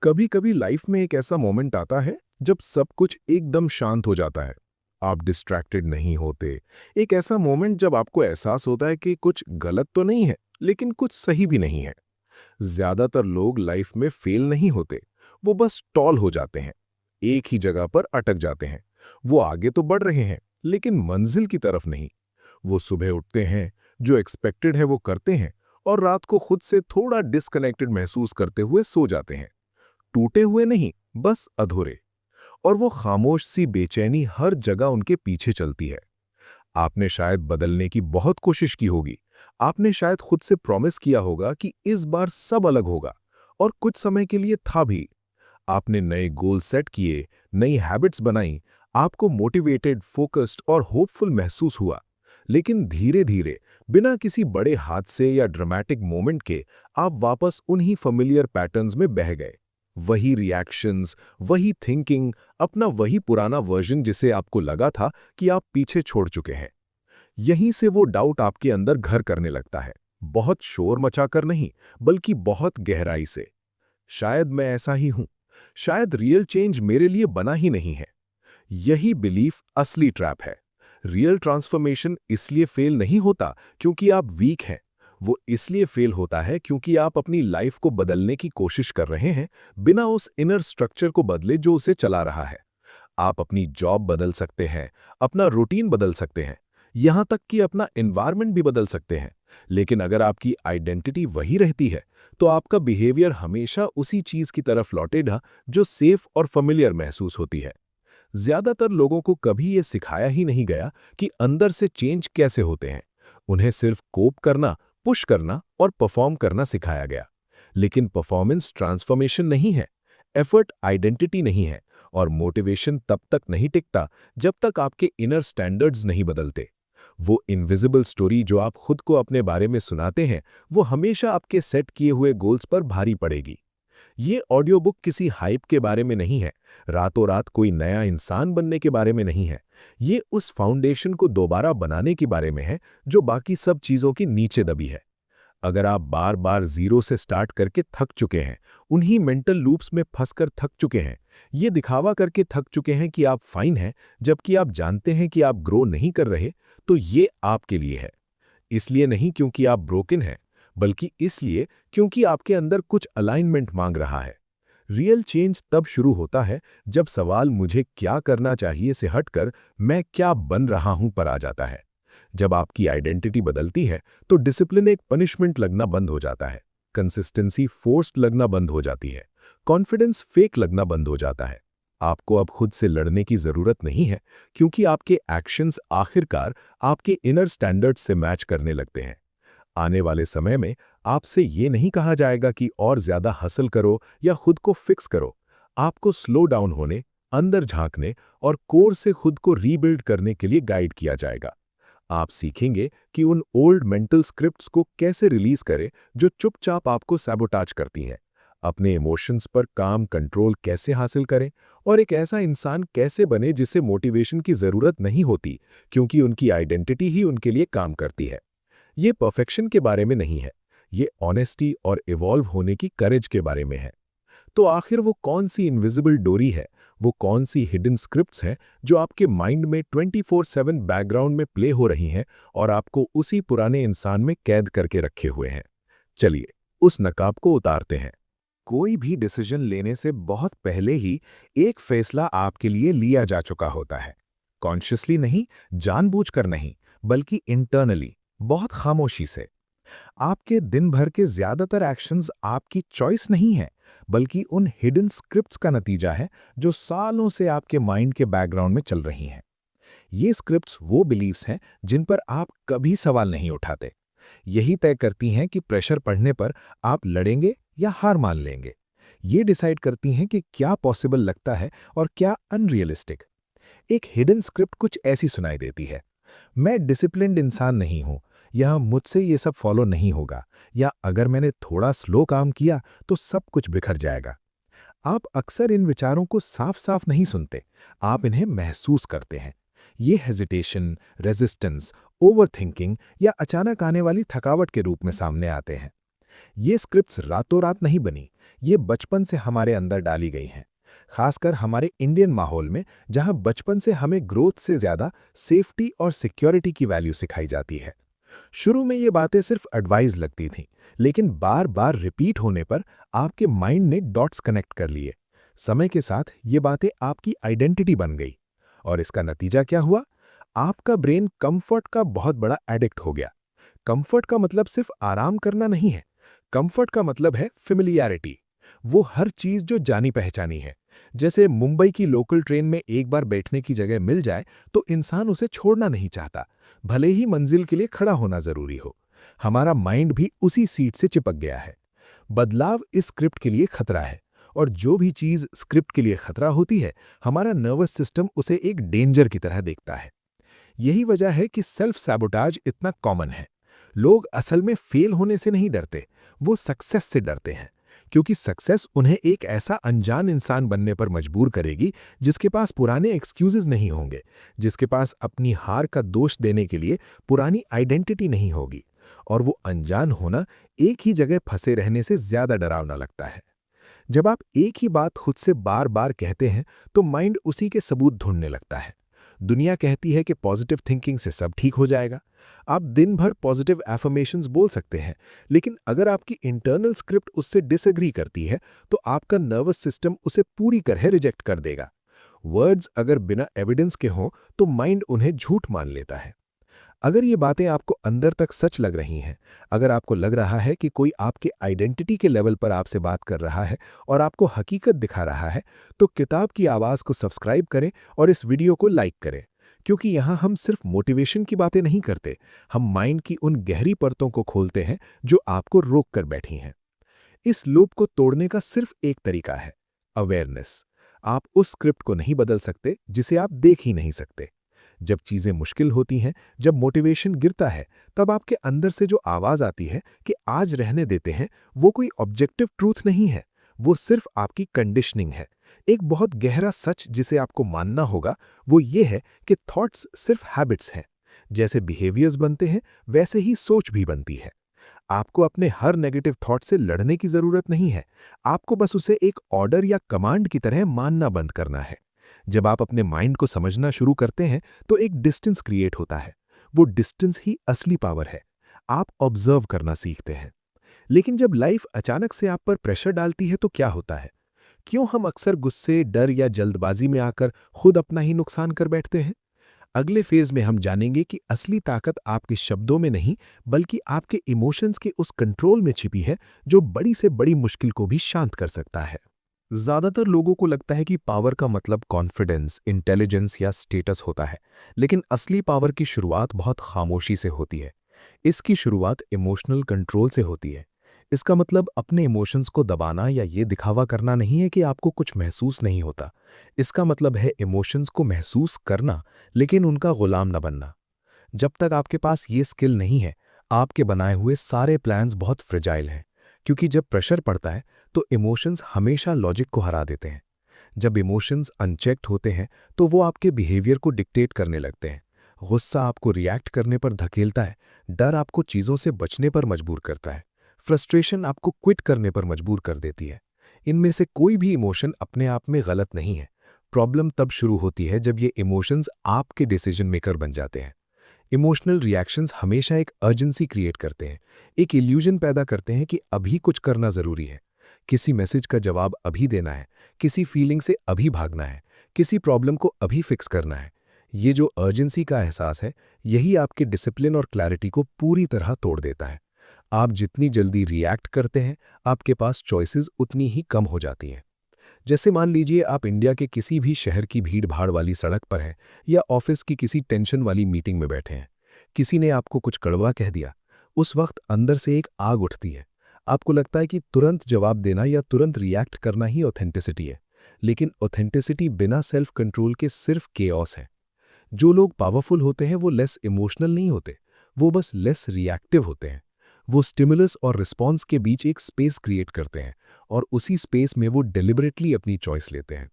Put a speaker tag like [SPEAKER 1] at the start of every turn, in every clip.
[SPEAKER 1] कभी कभी लाइफ में एक ऐसा मोमेंट आता है जब सब कुछ एकदम शांत हो जाता है। आप डिस्ट्रैक्टेड नहीं होते। एक ऐसा मोमेंट जब आपको एहसास होता है कि कुछ गलत तो नहीं है, लेकिन कुछ सही भी नहीं है। ज्यादातर लोग लाइफ में फेल नहीं होते, वो बस टॉल हो जाते हैं, एक ही जगह पर अटक जाते हैं। वो आगे तो बढ़ रहे हैं, लेकिन मंजिल की तरफ नहीं। वो सुबह उठते हैं, जो एक्सपेक्टेड है वो करते हैं, और रात को खुद से थोड़ा डिस्कनेक्टेड महसूस करते हुए सो जाते हैं। टूटे हुए नहीं, बस अधूरे। और वो खामोश सी बेचैनी हर जगह उनके पीछे चलती है। आपने शायद बदलने की बहुत कोशिश की होगी। आपने शायद खुद से प्रॉमिस किया होगा कि इस बार सब अलग होगा, और कुछ समय के लिए था भी। आपने नए गोल सेट किए, नई हैबिट्स बनाई, आपको मोटिवेटेड, फोकस्ड और होपफुल महसूस हुआ। लेकिन धीरे धीरे, बिना किसी बड़े हादसे या ड्रामेटिक मोमेंट के, आप वापस उन्हीं familiar पैटर्न्स में बह गए। वही रिएक्शंस, वही थिंकिंग, अपना वही पुराना वर्जन जिसे आपको लगा था कि आप पीछे छोड़ चुके हैं। यहीं से वो डाउट आपके अंदर घर करने लगता है। बहुत शोर मचाकर नहीं, बल्कि बहुत गहराई से। शायद मैं ऐसा ही हूं। शायद रियल चेंज मेरे लिए बना ही नहीं है। यही बिलीफ असली ट्रैप है। रियल ट्रांसफॉर्मेशन इसलिए फेल नहीं होता क्योंकि आप वीक हैं। वो इसलिए फेल होता है क्योंकि आप अपनी लाइफ को बदलने की कोशिश कर रहे हैं, बिना उस इनर स्ट्रक्चर को बदले जो उसे चला रहा है। आप अपनी जॉब बदल सकते हैं, अपना रूटीन बदल सकते हैं, यहां तक कि अपना एनवायरनमेंट भी बदल सकते हैं। लेकिन अगर आपकी आइडेंटिटी वही रहती है, तो आपका बिहेवियर हमेशा उसी चीज की तरफ लौटेगा जो सेफ और familiar महसूस होती है। ज्यादातर लोगों को कभी ये सिखाया ही नहीं गया कि अंदर से चेंज कैसे होते हैं। उन्हें सिर्फ कोप करना, पुश करना और परफॉर्म करना सिखाया गया। लेकिन परफॉर्मेंस ट्रांसफॉर्मेशन नहीं है, एफर्ट आइडेंटिटी नहीं है, और मोटिवेशन तब तक नहीं टिकता जब तक आपके इनर स्टैंडर्ड्स नहीं बदलते। वो इनविजिबल स्टोरी जो आप खुद को अपने बारे में सुनाते हैं, वो हमेशा आपके सेट किए हुए गोल्स पर भारी पड़ेगी। ये ऑडियो बुक किसी हाइप के बारे में नहीं है, रातों रात कोई नया इंसान बनने के बारे में नहीं है। ये उस फाउंडेशन को दोबारा बनाने के बारे में है जो बाकी सब चीजों के नीचे दबी है। अगर आप बार बार जीरो से स्टार्ट करके थक चुके हैं, उन्हीं मेंटल लूप्स में फंसकर थक चुके हैं, ये दिखावा करके थक चुके हैं कि आप फाइन हैं, जबकि आप जानते हैं कि आप ग्रो नहीं कर रहे, तो ये आपके लिए है। इसलिए नहीं क्योंकि आप ब्रोकन हैं, बल्कि इसलिए क्योंकि आपके अंदर कुछ अलाइनमेंट मांग रहा है। रियल चेंज तब शुरू होता है जब सवाल मुझे क्या करना चाहिए से हटकर मैं क्या बन रहा हूं पर आ जाता है। जब आपकी आइडेंटिटी बदलती है, तो डिसिप्लिन एक पनिशमेंट लगना बंद हो जाता है, कंसिस्टेंसी फोर्स्ड लगना बंद हो जाती है, कॉन्फिडेंस फेक लगना बंद हो जाता है। आपको अब खुद से लड़ने की जरूरत नहीं है, क्योंकि आपके एक्शंस आखिरकार आपके इनर स्टैंडर्ड्स से मैच करने लगते हैं। आने वाले समय में आपसे ये नहीं कहा जाएगा कि और ज्यादा हसल करो या खुद को फिक्स करो। आपको स्लो डाउन होने, अंदर झांकने और कोर से खुद को रीबिल्ड करने के लिए गाइड किया जाएगा। आप सीखेंगे कि उन ओल्ड मेंटल स्क्रिप्ट्स को कैसे रिलीज करें जो चुपचाप आपको सैबोटाज करती हैं, अपने इमोशंस पर काम कंट्रोल कैसे हासिल करें, और एक ऐसा इंसान कैसे बने जिसे मोटिवेशन की जरूरत नहीं होती, क्योंकि उनकी आइडेंटिटी ही उनके लिए काम करती है। ये परफेक्शन के बारे में नहीं है, ये ऑनेस्टी और इवॉल्व होने की करेज के बारे में है। तो आखिर वो कौन सी इनविजिबल डोरी है, वो कौन सी हिडन स्क्रिप्ट्स हैं जो आपके माइंड में 24/7 बैकग्राउंड में प्ले हो रही हैं और आपको उसी पुराने इंसान में कैद करके रखे हुए हैं? चलिए, उस नकाब को उतारते हैं। कोई भी डिसीजन लेने से बहुत पहले ही एक फैसला आपके लिए लिया जा चुका होता है। कॉन्शियसली नहीं, जानबूझकर नहीं, बल्कि इंटरनली, बहुत खामोशी से। आपके दिन भर के ज्यादातर एक्शंस आपकी चॉइस नहीं है, बल्कि उन हिडन स्क्रिप्ट्स का नतीजा है जो सालों से आपके माइंड के बैकग्राउंड में चल रही हैं। ये स्क्रिप्ट्स वो बिलीव्स हैं जिन पर आप कभी सवाल नहीं उठाते। यही तय करती हैं कि प्रेशर पड़ने पर आप लड़ेंगे या हार मान लेंगे। ये डिसाइड करती हैं कि क्या पॉसिबल लगता है और क्या अनरियलिस्टिक। एक हिडन स्क्रिप्ट कुछ ऐसी सुनाई देती है: मैं डिसिप्लिन्ड इंसान नहीं हूं, या मुझसे ये सब फॉलो नहीं होगा, या अगर मैंने थोड़ा स्लो काम किया तो सब कुछ बिखर जाएगा। आप अक्सर इन विचारों को साफ साफ नहीं सुनते, आप इन्हें महसूस करते हैं। ये हेजिटेशन, रेजिस्टेंस, ओवरथिंकिंग या अचानक आने वाली थकावट के रूप में सामने आते हैं। ये स्क्रिप्ट्स रातों रात नहीं बनी, ये बचपन से हमारे अंदर डाली गई हैं। खासकर हमारे इंडियन माहौल में, जहां बचपन से हमें ग्रोथ से ज्यादा सेफ्टी और सिक्योरिटी की वैल्यू सिखाई जाती है। शुरू में ये बातें सिर्फ एडवाइस लगती थीं, लेकिन बार बार रिपीट होने पर आपके माइंड ने डॉट्स कनेक्ट कर लिए। समय के साथ ये बातें आपकी आइडेंटिटी बन गई। और इसका नतीजा क्या हुआ? आपका ब्रेन कंफर्ट का बहुत बड़ा एडिक्ट हो गया। कंफर्ट का मतलब सिर्फ आराम करना नहीं है। कंफर्ट का मतलब है फेमिलियरिटी। वो हर चीज जो जानी पहचानी है। जैसे मुंबई की लोकल ट्रेन में एक बार बैठने की जगह मिल जाए तो इंसान उसे छोड़ना नहीं चाहता, भले ही मंजिल के लिए खड़ा होना जरूरी हो। हमारा माइंड भी उसी सीट से चिपक गया है। बदलाव इस स्क्रिप्ट के लिए खतरा है। और जो भी चीज स्क्रिप्ट के लिए खतरा होती है, हमारा नर्वस सिस्टम उसे एक डेंजर की तरह देखता है। यही वजह है कि सेल्फ सैबोटाज इतना कॉमन है। लोग असल में फेल होने से नहीं डरते, वो सक्सेस से डरते हैं। क्योंकि सक्सेस उन्हें एक ऐसा अनजान इंसान बनने पर मजबूर करेगी जिसके पास पुराने एक्सक्यूजेस नहीं होंगे, जिसके पास अपनी हार का दोष देने के लिए पुरानी आइडेंटिटी नहीं होगी। और वो अनजान होना एक ही जगह फंसे रहने से ज्यादा डरावना लगता है। जब आप एक ही बात खुद से बार बार कहते हैं तो माइंड उसी के सबूत ढूंढने लगता है। दुनिया कहती है कि पॉजिटिव थिंकिंग से सब ठीक हो जाएगा। आप दिन भर पॉजिटिव एफर्मेशंस बोल सकते हैं, लेकिन अगर आपकी इंटरनल स्क्रिप्ट उससे डिसएग्री करती है तो आपका नर्वस सिस्टम उसे पूरी तरह रिजेक्ट कर देगा। वर्ड्स अगर बिना एविडेंस के हों तो माइंड उन्हें झूठ मान लेता है। अगर ये बातें आपको अंदर तक सच लग रही हैं, अगर आपको लग रहा है कि कोई आपके आइडेंटिटी के लेवल पर आपसे बात कर रहा है और आपको हकीकत दिखा रहा है, तो किताब की आवाज़ को सब्सक्राइब करें और इस वीडियो को लाइक करें। क्योंकि यहाँ हम सिर्फ मोटिवेशन की बातें नहीं करते, हम माइंड की उन गहरी परतों को खोलते हैं जो आपको रोक कर बैठी हैं। इस लूप को तोड़ने का सिर्फ एक तरीका है, अवेयरनेस। आप उस स्क्रिप्ट को नहीं बदल सकते जिसे आप देख ही नहीं सकते। जब चीजें मुश्किल होती हैं, जब मोटिवेशन गिरता है, तब आपके अंदर से जो आवाज आती है कि आज रहने देते हैं, वो कोई ऑब्जेक्टिव ट्रूथ नहीं है, वो सिर्फ आपकी कंडीशनिंग है। एक बहुत गहरा सच जिसे आपको मानना होगा वो ये है कि थॉट्स सिर्फ हैबिट्स हैं। जैसे बिहेवियर्स बनते हैं, वैसे ही सोच भी बनती है। आपको अपने हर नेगेटिव थॉट से लड़ने की जरूरत नहीं है, आपको बस उसे एक ऑर्डर या कमांड की तरह मानना बंद करना है। जब आप अपने माइंड को समझना शुरू करते हैं तो एक डिस्टेंस क्रिएट होता है। वो डिस्टेंस ही असली पावर है। आप ऑब्जर्व करना सीखते हैं। लेकिन जब लाइफ अचानक से आप पर प्रेशर डालती है तो क्या होता है? क्यों हम अक्सर गुस्से, डर या जल्दबाजी में आकर खुद अपना ही नुकसान कर बैठते हैं? अगले फेज में हम जानेंगे कि असली ताकत आपके शब्दों में नहीं, बल्कि आपके इमोशंस के उस कंट्रोल में छिपी है जो बड़ी से बड़ी मुश्किल को भी शांत कर सकता है। ज्यादातर लोगों को लगता है कि पावर का मतलब कॉन्फिडेंस, इंटेलिजेंस या स्टेटस होता है, लेकिन असली पावर की शुरुआत बहुत खामोशी से होती है। इसकी शुरुआत इमोशनल कंट्रोल से होती है। इसका मतलब अपने इमोशंस को दबाना या ये दिखावा करना नहीं है कि आपको कुछ महसूस नहीं होता। इसका मतलब है इमोशंस को महसूस करना, लेकिन उनका गुलाम न बनना। जब तक आपके पास ये स्किल नहीं है, आपके बनाए हुए सारे प्लान्स बहुत फ्रिजाइल हैं। क्योंकि जब प्रेशर पड़ता है तो इमोशंस हमेशा लॉजिक को हरा देते हैं। जब इमोशंस अनचेक्ड होते हैं तो वो आपके बिहेवियर को डिक्टेट करने लगते हैं। गुस्सा आपको रिएक्ट करने पर धकेलता है, डर आपको चीज़ों से बचने पर मजबूर करता है, फ्रस्ट्रेशन आपको क्विट करने पर मजबूर कर देती है। इनमें से कोई भी इमोशन अपने आप में गलत नहीं है। प्रॉब्लम तब शुरू होती है जब ये इमोशंस आपके डिसीजन मेकर बन जाते हैं। इमोशनल रिएक्शंस हमेशा एक अर्जेंसी क्रिएट करते हैं, एक इल्यूजन पैदा करते हैं कि अभी कुछ करना जरूरी है। किसी मैसेज का जवाब अभी देना है, किसी फीलिंग से अभी भागना है, किसी प्रॉब्लम को अभी फिक्स करना है। ये जो अर्जेंसी का एहसास है, यही आपके डिसिप्लिन और क्लैरिटी को पूरी तरह तोड़ देता है। आप जितनी जल्दी रिएक्ट करते हैं, आपके पास चॉइसेस उतनी ही कम हो जाती हैं। जैसे मान लीजिए आप इंडिया के किसी भी शहर की भीड़-भाड़ वाली सड़क पर हैं या ऑफिस की किसी टेंशन वाली मीटिंग में बैठे हैं। किसी ने आपको कुछ कड़वा कह दिया। उस वक्त अंदर से एक आग उठती है। आपको लगता है कि तुरंत जवाब देना या तुरंत रिएक्ट करना ही ऑथेंटिसिटी है। लेकिन ऑथेंटिसिटी बिना सेल्फ कंट्रोल के सिर्फ केओस है। जो लोग पावरफुल होते हैं वो लेस इमोशनल नहीं होते, वो बस लेस रिएक्टिव होते हैं। वो स्टिमुलस और रिस्पॉन्स के बीच एक स्पेस क्रिएट करते हैं और उसी स्पेस में वो डेलिबरेटली अपनी चॉइस लेते हैं।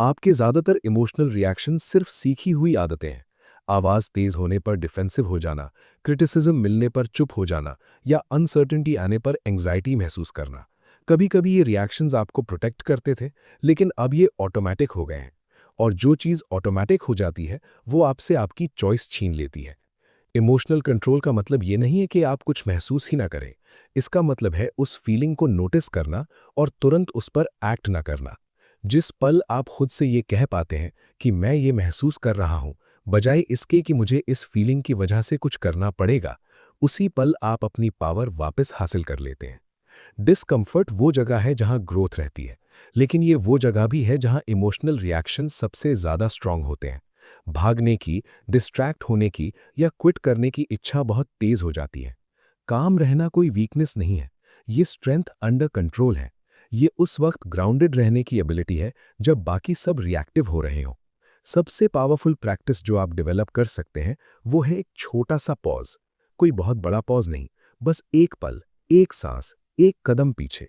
[SPEAKER 1] आपके ज़्यादातर इमोशनल रिएक्शन सिर्फ सीखी हुई आदतें हैं। आवाज़ तेज़ होने पर डिफेंसिव हो जाना, क्रिटिसिज्म मिलने पर चुप हो जाना या अनसर्टेनिटी आने पर एंग्जाइटी महसूस करना। कभी-कभी ये रिएक्शंस आपको प्रोटेक्ट करते थे, लेकिन अब ये ऑटोमैटिक हो गए हैं। और जो चीज़ ऑटोमैटिक हो जाती है, वो आपसे आपकी चॉइस छीन लेती है। इमोशनल कंट्रोल का मतलब ये नहीं है कि आप कुछ महसूस ही ना करें। इसका मतलब है उस फीलिंग को नोटिस करना और तुरंत उस पर एक्ट ना करना। जिस पल आप खुद से ये कह पाते हैं कि मैं ये महसूस कर रहा हूँ, बजाय इसके कि मुझे इस फीलिंग की वजह से कुछ करना पड़ेगा, उसी पल आप अपनी पावर वापस हासिल कर लेते हैं। डिस्कम्फर्ट वो जगह है जहाँ ग्रोथ रहती है, लेकिन ये वो जगह भी है जहाँ इमोशनल रिएक्शन सबसे ज़्यादा स्ट्रांग होते हैं। भागने की, डिस्ट्रैक्ट होने की या क्विट करने की इच्छा बहुत तेज़ हो जाती है। काम रहना कोई वीकनेस नहीं है, ये स्ट्रेंथ अंडर कंट्रोल है। ये उस वक्त ग्राउंडेड रहने की एबिलिटी है जब बाकी सब रिएक्टिव हो रहे हों। सबसे पावरफुल प्रैक्टिस जो आप डेवलप कर सकते हैं, वो है एक छोटा सा पॉज। कोई बहुत बड़ा पॉज नहीं, बस एक पल, एक सांस, एक कदम पीछे।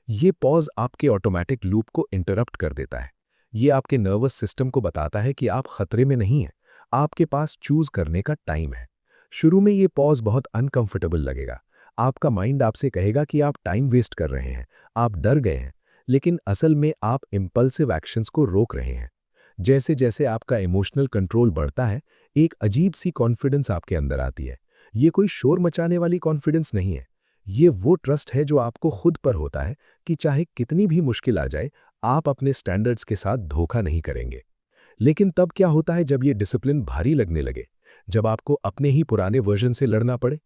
[SPEAKER 1] ये पॉज आपके ऑटोमेटिक लूप को इंटरप्ट कर देता है। ये आपके नर्वस सिस्टम को बताता है कि आप खतरे में नहीं हैं, आपके पास चूज करने का टाइम है। शुरू में ये पॉज बहुत अनकंफर्टेबल लगेगा। आपका माइंड आपसे कहेगा कि आप टाइम वेस्ट कर रहे हैं, आप डर गए हैं, लेकिन असल में आप इम्पल्सिव एक्शंस को रोक रहे हैं। जैसे जैसे आपका इमोशनल कंट्रोल बढ़ता है, एक अजीब सी कॉन्फिडेंस आपके अंदर आती है। ये कोई शोर मचाने वाली कॉन्फिडेंस नहीं है। ये वो ट्रस्ट है जो आपको खुद पर होता है कि चाहे कितनी भी मुश्किल आ जाए, आप अपने स्टैंडर्ड्स के साथ धोखा नहीं करेंगे। लेकिन तब क्या होता है जब ये डिसिप्लिन भारी लगने लगे? जब आपको अपने ही पुराने वर्जन से लड़ना पड़े?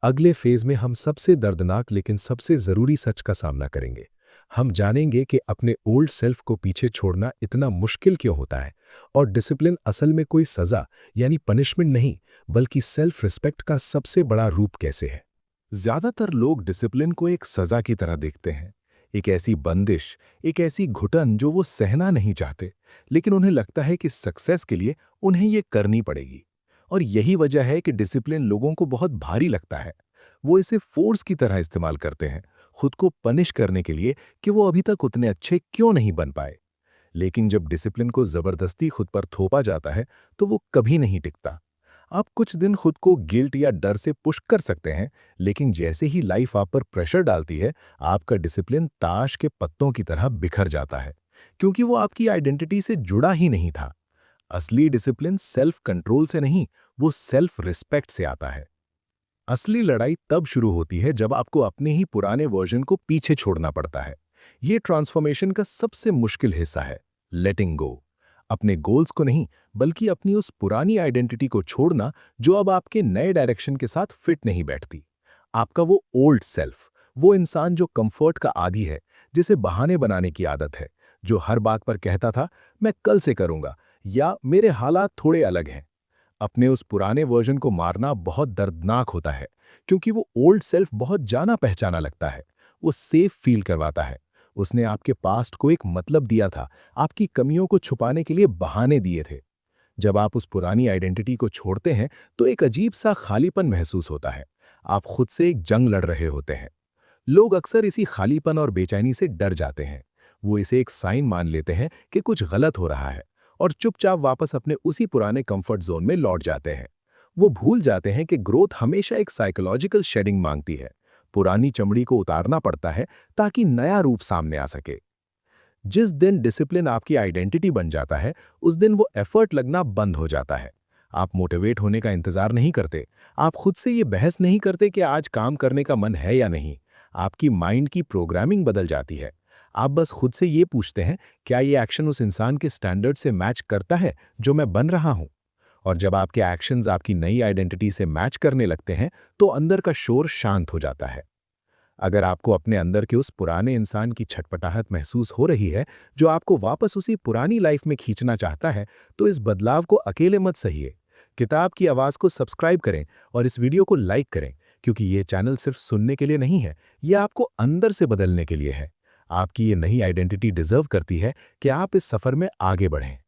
[SPEAKER 1] अगले फेज में हम सबसे दर्दनाक लेकिन सबसे ज़रूरी सच का सामना करेंगे। हम जानेंगे कि अपने ओल्ड सेल्फ को पीछे छोड़ना इतना मुश्किल क्यों होता है और डिसिप्लिन असल में कोई सज़ा यानी पनिशमेंट नहीं, बल्कि सेल्फ रिस्पेक्ट का सबसे बड़ा रूप कैसे है। ज्यादातर लोग डिसिप्लिन को एक सज़ा की तरह देखते हैं, एक ऐसी बंदिश, एक ऐसी घुटन जो वो सहना नहीं चाहते, लेकिन उन्हें लगता है कि सक्सेस के लिए उन्हें ये करनी पड़ेगी। और यही वजह है कि डिसिप्लिन लोगों को बहुत भारी लगता है। वो इसे फोर्स की तरह इस्तेमाल करते हैं, खुद को पनिश करने के लिए कि वो अभी तक उतने अच्छे क्यों नहीं बन पाए। लेकिन जब डिसिप्लिन को जबरदस्ती खुद पर थोपा जाता है, तो वो कभी नहीं टिकता। आप कुछ दिन खुद को गिल्ट या डर से पुश कर सकते हैं, लेकिन जैसे ही लाइफ आप पर प्रेशर डालती है, आपका डिसिप्लिन ताश के पत्तों की तरह बिखर जाता है, क्योंकि वो आपकी आइडेंटिटी से जुड़ा ही नहीं था। असली डिसिप्लिन सेल्फ कंट्रोल से नहीं, वो सेल्फ रिस्पेक्ट से आता है। असली लड़ाई तब शुरू होती है जब आपको अपने ही पुराने वर्जन को पीछे छोड़ना पड़ता है। ये ट्रांसफॉर्मेशन का सबसे मुश्किल हिस्सा है, लेटिंग गो। अपने गोल्स को नहीं, बल्कि अपनी उस पुरानी आइडेंटिटी को छोड़ना जो अब आपके नए डायरेक्शन के साथ फिट नहीं बैठती। आपका वो ओल्ड सेल्फ, वो इंसान जो कंफर्ट का आदी है, जिसे बहाने बनाने की आदत है, जो हर बात पर कहता था मैं कल से करूंगा या मेरे हालात थोड़े अलग हैं। अपने उस पुराने वर्जन को मारना बहुत दर्दनाक होता है, क्योंकि वो ओल्ड सेल्फ बहुत जाना पहचाना लगता है। वो सेफ फील करवाता है। उसने आपके पास्ट को एक मतलब दिया था, आपकी कमियों को छुपाने के लिए बहाने दिए थे। जब आप उस पुरानी आइडेंटिटी को छोड़ते हैं, तो एक अजीब सा खालीपन महसूस होता है। आप खुद से एक जंग लड़ रहे होते हैं। लोग अक्सर इसी खालीपन और बेचैनी से डर जाते हैं। वो इसे एक साइन मान लेते हैं कि कुछ गलत हो रहा है और चुपचाप वापस अपने उसी पुराने कंफर्ट जोन में लौट जाते हैं। वो भूल जाते हैं कि ग्रोथ हमेशा एक साइकोलॉजिकल शेडिंग मांगती है। पुरानी चमड़ी को उतारना पड़ता है ताकि नया रूप सामने आ सके। जिस दिन डिसिप्लिन आपकी आइडेंटिटी बन जाता है, उस दिन वो एफर्ट लगना बंद हो जाता है। आप मोटिवेट होने का इंतजार नहीं करते। आप खुद से ये बहस नहीं करते कि आज काम करने का मन है या नहीं। आपकी माइंड की प्रोग्रामिंग बदल जाती है। आप बस खुद से ये पूछते हैं, क्या ये एक्शन उस इंसान के स्टैंडर्ड से मैच करता है जो मैं बन रहा हूँ? और जब आपके एक्शंस आपकी नई आइडेंटिटी से मैच करने लगते हैं, तो अंदर का शोर शांत हो जाता है। अगर आपको अपने अंदर के उस पुराने इंसान की छटपटाहट महसूस हो रही है, जो आपको वापस उसी पुरानी लाइफ में खींचना चाहता है, तो इस बदलाव को अकेले मत सहिए। किताब की आवाज़ को सब्सक्राइब करें और इस वीडियो को लाइक करें, क्योंकि ये चैनल सिर्फ सुनने के लिए नहीं है, ये आपको अंदर से बदलने के लिए है। आपकी ये नई आइडेंटिटी डिजर्व करती है कि आप इस सफ़र में आगे बढ़ें।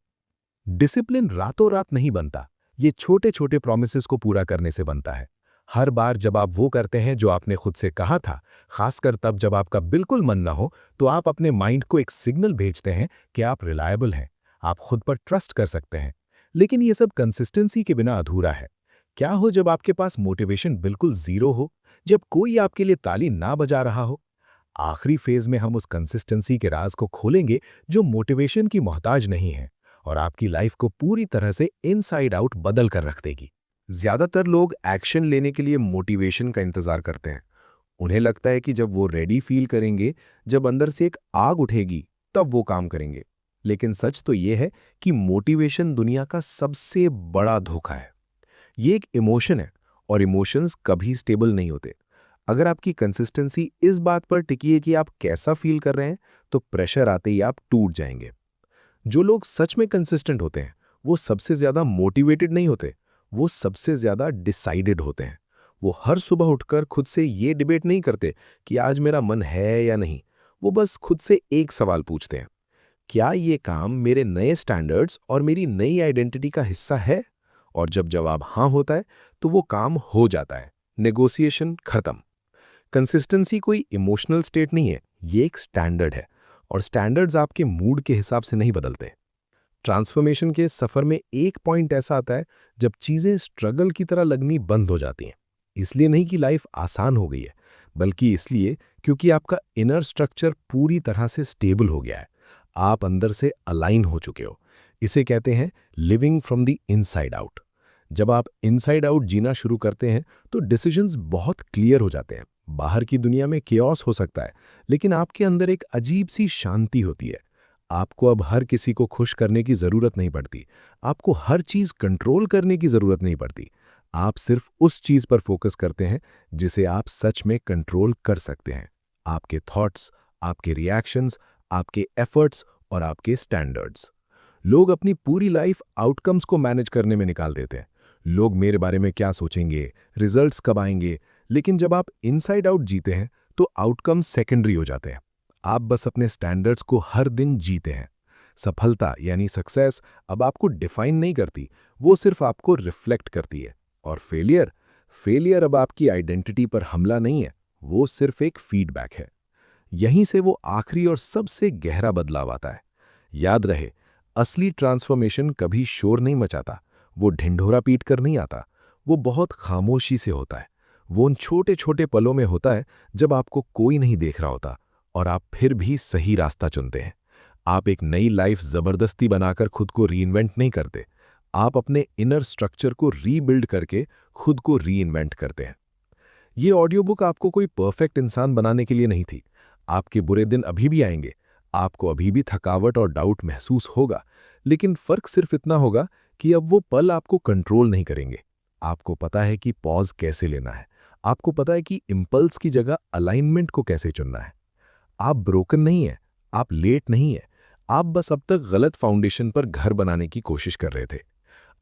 [SPEAKER 1] डिसिप्लिन रातों रात नहीं बनता, ये छोटे छोटे प्रोमिसेस को पूरा करने से बनता है। हर बार जब आप वो करते हैं जो आपने खुद से कहा था, खासकर तब जब आपका बिल्कुल मन ना हो, तो आप अपने माइंड को एक सिग्नल भेजते हैं कि आप रिलायबल हैं, आप खुद पर ट्रस्ट कर सकते हैं। लेकिन ये सब कंसिस्टेंसी के बिना अधूरा है। क्या हो जब आपके पास मोटिवेशन बिल्कुल ज़ीरो हो, जब कोई आपके लिए ताली ना बजा रहा हो? आखिरी फेज में हम उस कंसिस्टेंसी के राज को खोलेंगे जो मोटिवेशन की मोहताज नहीं है और आपकी लाइफ को पूरी तरह से इनसाइड आउट बदल कर रख देगी। ज्यादातर लोग एक्शन लेने के लिए मोटिवेशन का इंतजार करते हैं। उन्हें लगता है कि जब वो रेडी फील करेंगे, जब अंदर से एक आग उठेगी, तब वो काम करेंगे। लेकिन सच तो ये है कि मोटिवेशन दुनिया का सबसे बड़ा धोखा है। ये एक इमोशन है और इमोशंस कभी स्टेबल नहीं होते। अगर आपकी कंसिस्टेंसी इस बात पर टिकी है कि आप कैसा फील कर रहे हैं, तो प्रेशर आते ही आप टूट जाएंगे। जो लोग सच में कंसिस्टेंट होते हैं, वो सबसे ज्यादा मोटिवेटेड नहीं होते, वो सबसे ज्यादा डिसाइडेड होते हैं। वो हर सुबह उठकर खुद से ये डिबेट नहीं करते कि आज मेरा मन है या नहीं। वो बस खुद से एक सवाल पूछते हैं, क्या ये काम मेरे नए स्टैंडर्ड्स और मेरी नई आइडेंटिटी का हिस्सा है? और जब जवाब हाँ होता है, तो वो काम हो जाता है। नेगोशिएशन खत्म। कंसिस्टेंसी कोई इमोशनल स्टेट नहीं है, ये एक स्टैंडर्ड है। और स्टैंडर्ड्स आपके मूड के हिसाब से नहीं बदलते। ट्रांसफॉर्मेशन के सफर में एक पॉइंट ऐसा आता है जब चीजें स्ट्रगल की तरह लगनी बंद हो जाती हैं। इसलिए नहीं कि लाइफ आसान हो गई है, बल्कि इसलिए क्योंकि आपका इनर स्ट्रक्चर पूरी तरह से स्टेबल हो गया है। आप अंदर से अलाइन हो चुके हो। इसे कहते हैं living from the inside out. जब आप इनसाइड आउट जीना शुरू करते हैं, तो डिसीजंस बहुत क्लियर हो जाते हैं। बाहर की दुनिया में केओस हो सकता है, लेकिन आपके अंदर एक अजीब सी शांति होती है। आपको अब हर किसी को खुश करने की जरूरत नहीं पड़ती। आपको हर चीज कंट्रोल करने की जरूरत नहीं पड़ती। आप सिर्फ उस चीज पर फोकस करते हैं जिसे आप सच में कंट्रोल कर सकते हैं। आपके थॉट्स, आपके रिएक्शंस, आपके एफर्ट्स और आपके स्टैंडर्ड्स। लोग अपनी पूरी लाइफ आउटकम्स को मैनेज करने में निकाल देते हैं। लोग मेरे बारे में क्या सोचेंगे, रिजल्ट्स कब आएंगे। लेकिन जब आप इनसाइड आउट जीते हैं, तो आउटकम्स सेकेंडरी हो जाते हैं। आप बस अपने स्टैंडर्ड्स को हर दिन जीते हैं। सफलता यानी सक्सेस अब आपको डिफाइन नहीं करती, वो सिर्फ आपको रिफ्लेक्ट करती है। और फेलियर फेलियर अब आपकी आइडेंटिटी पर हमला नहीं है, वो सिर्फ एक फीडबैक है। यहीं से वो आखिरी और सबसे गहरा बदलाव आता है। याद रहे, असली ट्रांसफॉर्मेशन कभी शोर नहीं मचाता, वो ढिंढोरा पीट कर नहीं आता, वो बहुत खामोशी से होता है। वो उन छोटे छोटे पलों में होता है जब आपको कोई नहीं देख रहा होता और आप फिर भी सही रास्ता चुनते हैं। आप एक नई लाइफ जबरदस्ती बनाकर खुद को रीइन्वेंट नहीं करते। आप अपने इनर स्ट्रक्चर को रीबिल्ड करके खुद को रीइन्वेंट करते हैं। ये ऑडियो बुक आपको कोई परफेक्ट इंसान बनाने के लिए नहीं थी। आपके बुरे दिन अभी भी आएंगे, आपको अभी भी थकावट और डाउट महसूस होगा, लेकिन फर्क सिर्फ इतना होगा कि अब वो पल आपको कंट्रोल नहीं करेंगे। आपको पता है कि पॉज कैसे लेना है, आपको पता है कि इम्पल्स की जगह अलाइनमेंट को कैसे चुनना है। आप ब्रोकन नहीं है, आप लेट नहीं है, आप बस अब तक गलत फाउंडेशन पर घर बनाने की कोशिश कर रहे थे।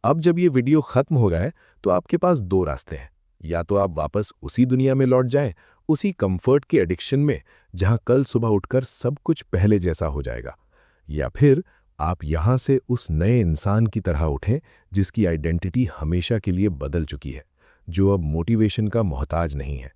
[SPEAKER 1] अब जब ये वीडियो खत्म हो गया है, तो आपके पास दो रास्ते हैं। या तो आप वापस उसी दुनिया में लौट जाएं, उसी कंफर्ट के एडिक्शन में जहां कल सुबह उठकर सब कुछ पहले जैसा हो जाएगा, या फिर आप यहां से उस नए इंसान की तरह उठें जिसकी आइडेंटिटी हमेशा के लिए बदल चुकी है, जो अब मोटिवेशन का मोहताज नहीं है।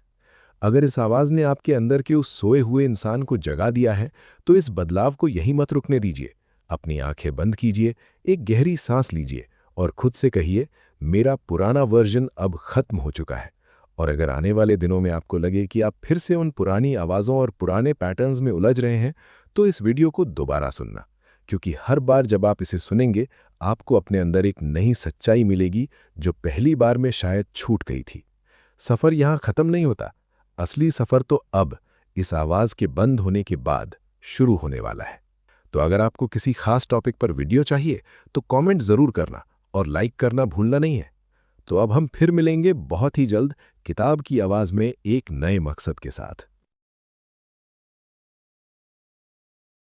[SPEAKER 1] अगर इस आवाज़ ने आपके अंदर के उस सोए हुए इंसान को जगा दिया है, तो इस बदलाव को यहीं मत रुकने दीजिए। अपनी आंखें बंद कीजिए, एक गहरी सांस लीजिए और खुद से कहिए, मेरा पुराना वर्जन अब खत्म हो चुका है। और अगर आने वाले दिनों में आपको लगे कि आप फिर से उन पुरानी आवाज़ों और पुराने पैटर्न्स में उलझ रहे हैं, तो इस वीडियो को दोबारा सुनना, क्योंकि हर बार जब आप इसे सुनेंगे, आपको अपने अंदर एक नई सच्चाई मिलेगी जो पहली बार में शायद छूट गई थी। सफ़र यहाँ ख़त्म नहीं होता। असली सफ़र तो अब इस आवाज़ के बंद होने के बाद शुरू होने वाला है। तो अगर आपको किसी खास टॉपिक पर वीडियो चाहिए, तो कमेंट ज़रूर करना और लाइक करना भूलना नहीं है। तो अब हम फिर मिलेंगे बहुत ही जल्द, किताब की आवाज़ में एक नए मकसद के साथ।